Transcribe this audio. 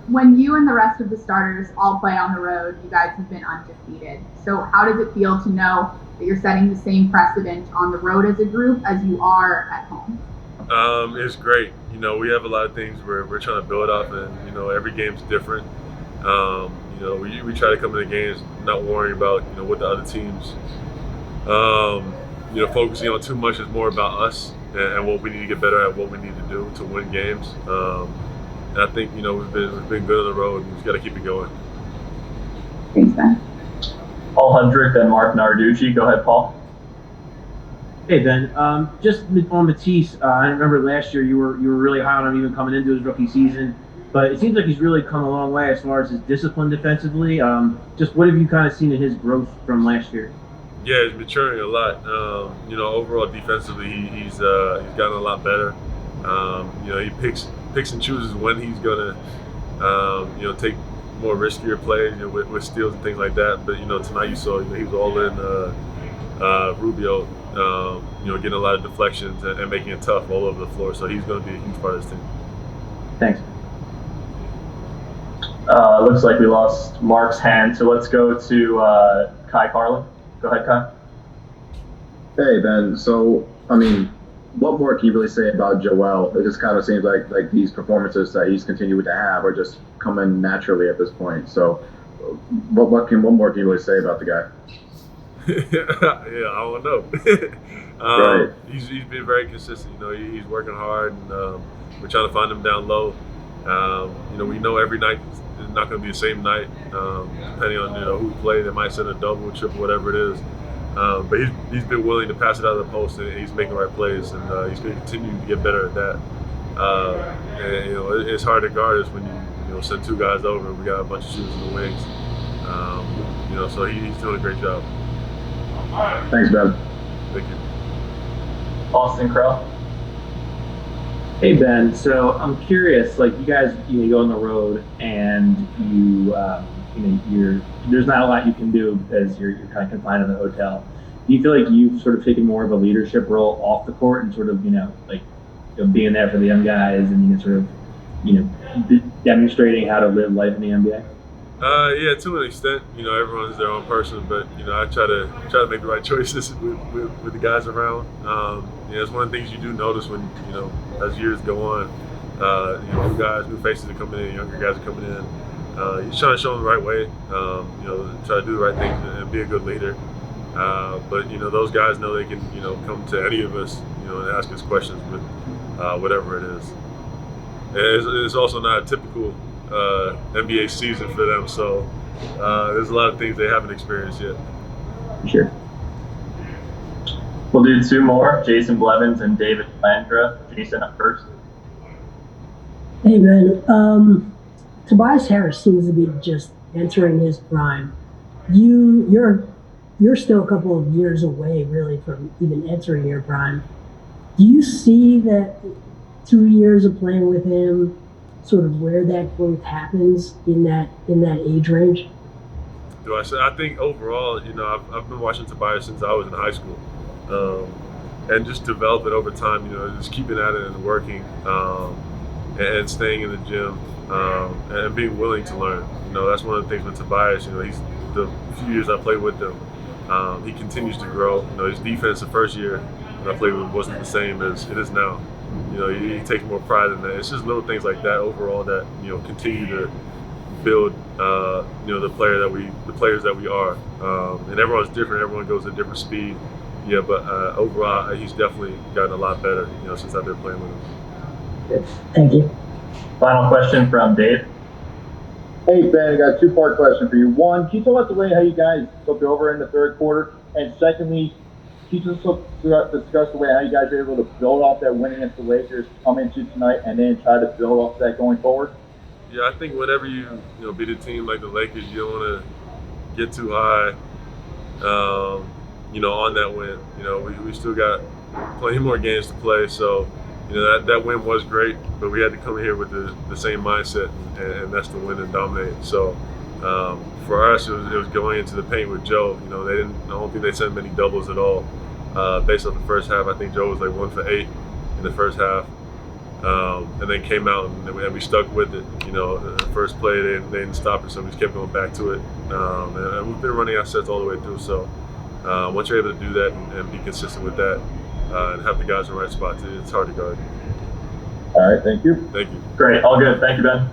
When you and the rest of the starters all play on the road, you guys have been undefeated. So how does it feel to know that you're setting the same precedent on the road as a group as you are at home? It's great. We have a lot of things we're trying to build up, and every game's different. We try to come into games not worrying about what the other teams focusing on too much. Is more about us and what we need to get better at, what we need to do to win games. And I think we've been good on the road, and we've got to keep it going. Thanks, Ben. Paul Hundrick, then Mark Narducci. Go ahead, Paul. Hey Ben, just on Matisse, I remember last year you were really high on him even coming into his rookie season, but it seems like he's really come a long way as far as his discipline defensively. Just what have you kind of seen in his growth from last year? Yeah, he's maturing a lot. Overall defensively, he's gotten a lot better. He picks and chooses when he's gonna take more riskier plays with steals and things like that. But tonight you saw he was all in Rubio. Getting a lot of deflections and making it tough all over the floor. So he's going to be a huge part of this team. Thanks. Looks like we lost Mark's hand, so let's go to Kai Carlin. Go ahead, Kai. Hey, Ben. So, what more can you really say about Joel? It just kind of seems like these performances that he's continued to have are just coming naturally at this point. So, what more can you really say about the guy? Yeah, I don't know. Right. He's been very consistent. He's working hard, and we're trying to find him down low. We know every night is not going to be the same night, depending on who played. They might send a double, triple, whatever it is. But he's been willing to pass it out of the post, and he's making the right plays, and he's going to continue to get better at that. It's hard to guard us when you send two guys over. We got a bunch of shooters in the wings. So he's doing a great job. Thanks, Ben. Thank you. Austin Crow. Hey Ben, so I'm curious, like you guys, you go on the road and there's not a lot you can do because you're kind of confined in the hotel. Do you feel like you've sort of taken more of a leadership role off the court and sort of being there for the young guys and sort of demonstrating how to live life in the NBA? Yeah, to an extent. Everyone's their own person, but I try to make the right choices with the guys around. It's one of the things you do notice when as years go on. New guys, new faces are coming in, younger guys are coming in. You're trying to show them the right way. Try to do the right things and be a good leader. But those guys know they can come to any of us and ask us questions with whatever it is. And it's also not a typical NBA season for them, so there's a lot of things they haven't experienced yet. Sure. We'll do two more, Jason Blevins and David Landra. Jason up first. Hey, man. Tobias Harris seems to be just entering his prime. You're still a couple of years away, really, from even entering your prime. Do you see that 2 years of playing with him, sort of where that growth happens in that age range? I think overall, I've been watching Tobias since I was in high school, and just developing over time. Just keeping at it and working, and staying in the gym, and being willing to learn. That's one of the things with Tobias. He's the few years I played with him, he continues to grow. His defense the first year when I played with him wasn't the same as it is now. He takes more pride in that. It's just little things like that overall that continue to build the players that we are. And everyone's different. Everyone goes at a different speed. Yeah, but overall, he's definitely gotten a lot better. Since I've been playing with him. Good. Thank you. Final question from Dave. Hey, Ben, I got a two-part question for you. One, can you tell us the way how you guys took over in the third quarter? And secondly, can you just discuss the way how you guys are able to build off that win against the Lakers, come into tonight, and then try to build off that going forward? Yeah, I think whenever you beat a team like the Lakers, you don't want to get too high, on that win. We still got plenty more games to play, so that win was great, but we had to come here with the same mindset, and that's to win and dominate. So for us, it was going into the paint with Joe. I don't think they sent many doubles at all. Based on the first half, I think Joe was like 1 for 8 in the first half. and then came out and we stuck with it. You know, the first play they didn't stop it, so we just kept going back to it. And we've been running our sets all the way through. So once you're able to do that and be consistent with that and have the guys in the right spot, it's hard to guard. All right, thank you. Thank you. Great, all good. Thank you, Ben.